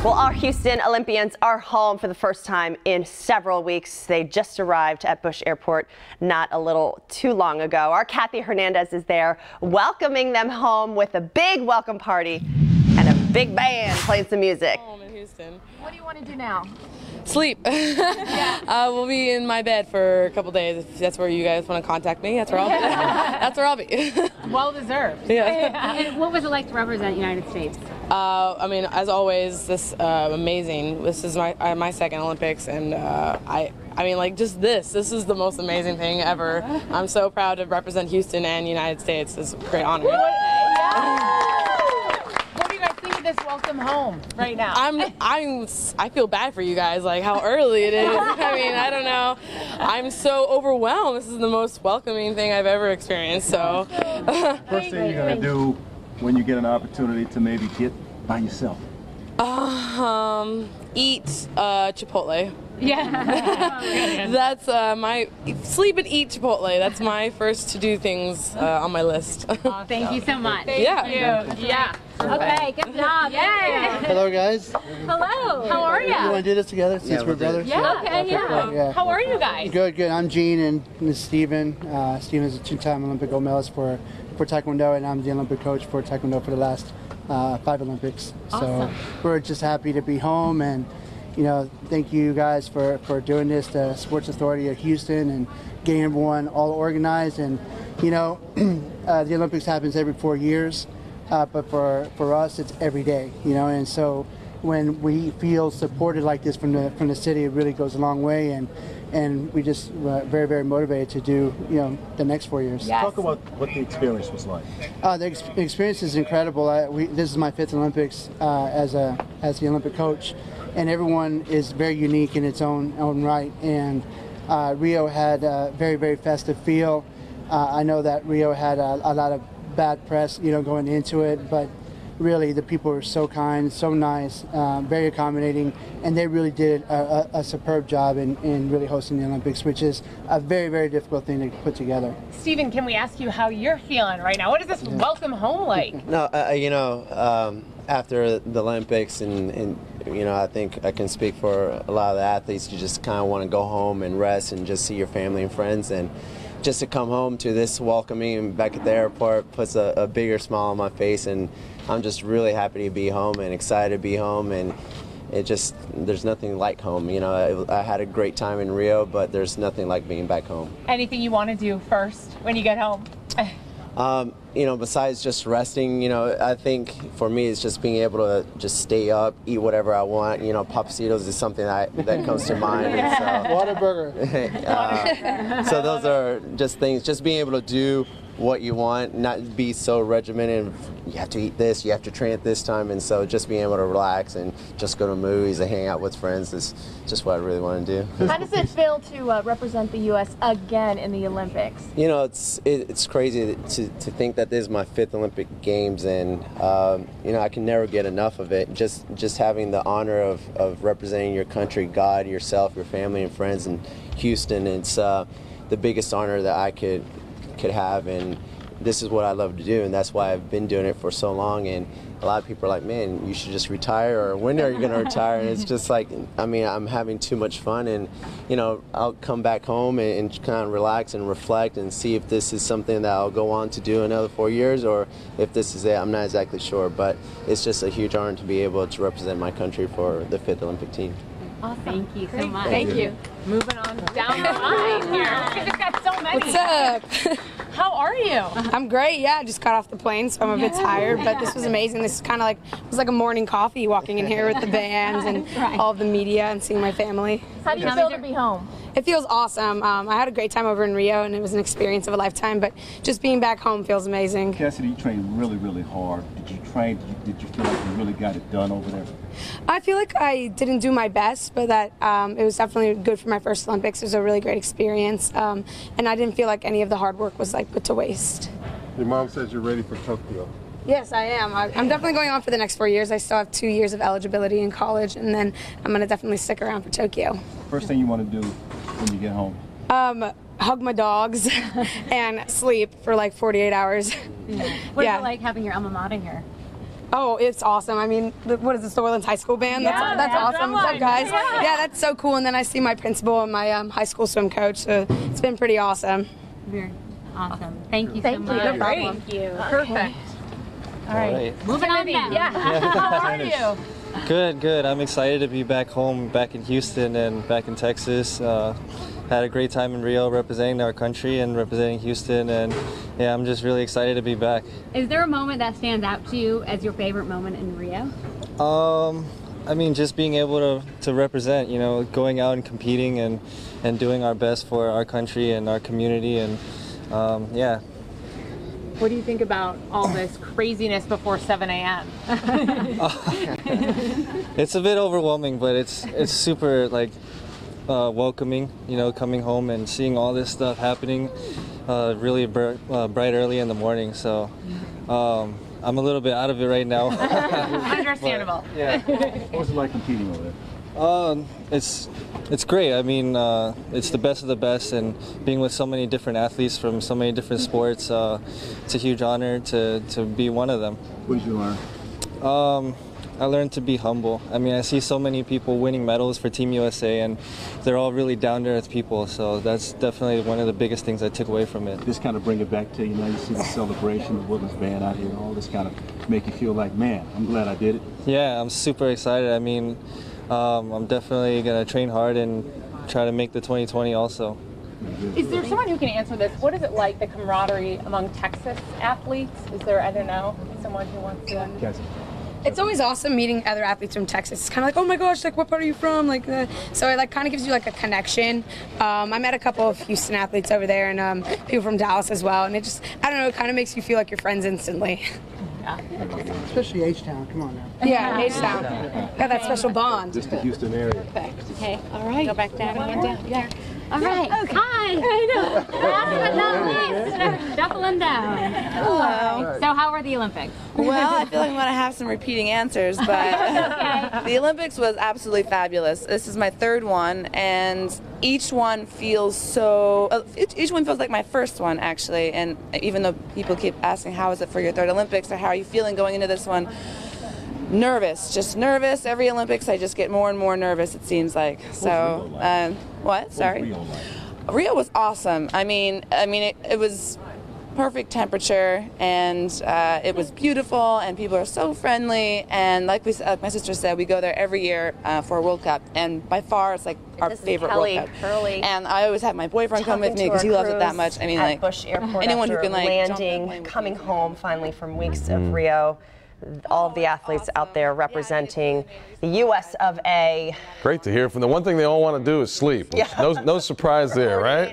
Well, our Houston Olympians are home for the first time in several weeks. They just arrived at Bush Airport not a little too long ago. Our Kathy Hernandez is there welcoming them home with a big welcome party and a big band playing some music. Home in Houston. What do you want to do now? Sleep. We'll be in my bed for a couple days. If that's where you guys want to contact me, that's where I'll be. That's where I'll be. Well deserved. Yeah. And what was it like to represent the United States? I mean, as always, this amazing. This is my second Olympics, and I mean, like, just this is the most amazing thing ever. I'm so proud to represent Houston and United States. It's a great honor. What do you guys think of this welcome home right now? I feel bad for you guys, like how early it is. I mean, I don't know. I'm so overwhelmed. This is the most welcoming thing I've ever experienced. So. First thing you're gonna do when you get an opportunity to maybe get by yourself? Eat Chipotle. Yeah. That's my sleep and eat Chipotle. That's my first to do things on my list. Thank you so much. Yeah. Okay, good job. Yeah. Hello, guys. Hello. How are You you? want to do this together since we're brothers? Yeah. Okay. Yeah. How are you guys? Good. I'm Gene and this is Steven. Steven's a two-time Olympic gold medalist for Taekwondo, and I'm the Olympic coach for Taekwondo for the last 5 Olympics. Awesome. So we're just happy to be home, and thank you guys for doing this, the Sports Authority of Houston, and getting everyone all organized. And the Olympics happens every 4 years, but for us it's every day. And so when we feel supported like this from the city, it really goes a long way, and we just very, very motivated to do the next 4 years. Yes. Talk about what the experience was like. The experience is incredible. This is my 5th Olympics as the Olympic coach, and everyone is very unique in its own right. And Rio had a very, very festive feel. I know that Rio had a lot of bad press, going into it, but really the people were so kind, so nice, very accommodating, and they really did a superb job in really hosting the Olympics, which is a very, very difficult thing to put together. Steven, can we ask you how you're feeling right now? What is this welcome home like? No, after the Olympics, and I think I can speak for a lot of the athletes, you just kind of want to go home and rest and just see your family and friends, and just to come home to this welcoming back at the airport puts a bigger smile on my face, and I'm just really happy to be home and excited to be home, and there's nothing like home. I had a great time in Rio, but there's nothing like being back home. Anything you want to do first when you get home? Besides just resting, I think for me it's just being able to just stay up, eat whatever I want. Papacitos is something that comes to mind. And so, Whataburger. So those are just things, just being able to do what you want, not be so regimented and you have to eat this, you have to train at this time, and so just being able to relax and just go to movies and hang out with friends is just what I really want to do. How does it feel to represent the U.S. again in the Olympics? It's crazy to think that this is my 5th Olympic Games, and I can never get enough of it. Just having the honor of representing your country, God, yourself, your family and friends in Houston, it's the biggest honor that I could have, and this is what I love to do, and that's why I've been doing it for so long. And a lot of people are like, man, you should just retire, or when are you going to retire? And it's just like, I'm having too much fun, and I'll come back home and kind of relax and reflect and see if this is something that I'll go on to do another 4 years, or if this is it. I'm not exactly sure, but it's just a huge honor to be able to represent my country for the 5th Olympic team. Awesome. Thank you so much. Thank you. Moving on down the line here. We've just got so many. What's up? How are you? I'm great. Yeah, I just got off the plane, so I'm a bit tired, but this was amazing. This is kind of like, it was like a morning coffee walking in here with the bands and all of the media and seeing my family. How do you feel to be home? It feels awesome. I had a great time over in Rio, and it was an experience of a lifetime, but just being back home feels amazing. Cassidy, you trained really, really hard. Did you did you feel like you really got it done over there? I feel like I didn't do my best, but that it was definitely good for my first Olympics. It was a really great experience, and I didn't feel like any of the hard work was put to waste. Your mom says you're ready for Tokyo. Yes, I am. I'm definitely going on for the next 4 years. I still have 2 years of eligibility in college, and then I'm going to definitely stick around for Tokyo. First thing you want to do when you get home? Hug my dogs and sleep for like 48 hours. What is it like having your alma mater here? Oh, it's awesome. I mean, what is this, the Orleans High School band? That's awesome. What's up, guys? Yeah, that's so cool. And then I see my principal and my high school swim coach, so it's been pretty awesome. Very awesome. Thank you so much. No problem. Thank you. Perfect. All right. Moving on now. How are you? Good. I'm excited to be back home, back in Houston and back in Texas. Had a great time in Rio representing our country and representing Houston, and yeah, I'm just really excited to be back. Is there a moment that stands out to you as your favorite moment in Rio? I mean, just being able to represent, you know, going out and competing and doing our best for our country and our community, and yeah. What do you think about all this craziness before 7 a.m.? It's a bit overwhelming, but it's super like welcoming, you know, coming home and seeing all this stuff happening really bright early in the morning. So I'm a little bit out of it right now. Understandable. But, yeah. What was it like competing over there? It's great. I mean, it's the best of the best, and being with so many different athletes from so many different sports, it's a huge honor to be one of them. What did you learn? I learned to be humble. I mean, I see so many people winning medals for Team USA, and they're all really down-to-earth people, so that's definitely one of the biggest things I took away from it. Just kind of bring it back to, you know, you see the celebration, the women's band out here, all this kind of make you feel like, man, I'm glad I did it. Yeah, I'm super excited. I mean, I'm definitely going to train hard and try to make the 2020 also. Is there someone who can answer this? What is it like, the camaraderie among Texas athletes? Is there, I don't know, someone who wants to? Cassie. It's always awesome meeting other athletes from Texas. It's kind of like, oh my gosh, like what part are you from? Like, so it like kind of gives you like a connection. I met a couple of Houston athletes over there and people from Dallas as well, and it just, I don't know, it kind of makes you feel like you're friends instantly. Yeah. Especially H-Town, come on now. Yeah, H-Town. Got that special bond. Just the Houston area. Perfect. Okay. All right. Go back down. Yeah. All right. Okay. Hi. I know. Last but not least, shuffling down. Hello. So how were the Olympics? Well, I feel like I'm going to have some repeating answers, but the Olympics was absolutely fabulous. This is my third one, and each one feels so, each one feels like my first one, actually, and even though people keep asking, how is it for your third Olympics, or how are you feeling going into this one? Nervous, just nervous. Every Olympics I just get more and more nervous, it seems like. So, what? Sorry? Rio was awesome. I mean, it was perfect temperature, and it was beautiful, and people are so friendly, and like my sister said, we go there every year for a World Cup, and by far it's like our favorite World Cup. And I always have my boyfriend come with me because he loves it that much. I mean, like Bush Airport anyone who can like landing, coming home finally from weeks of Rio. All of the athletes out there representing the US of A. Great to hear from them. One thing they all want to do is sleep. Yeah. No surprise there, right?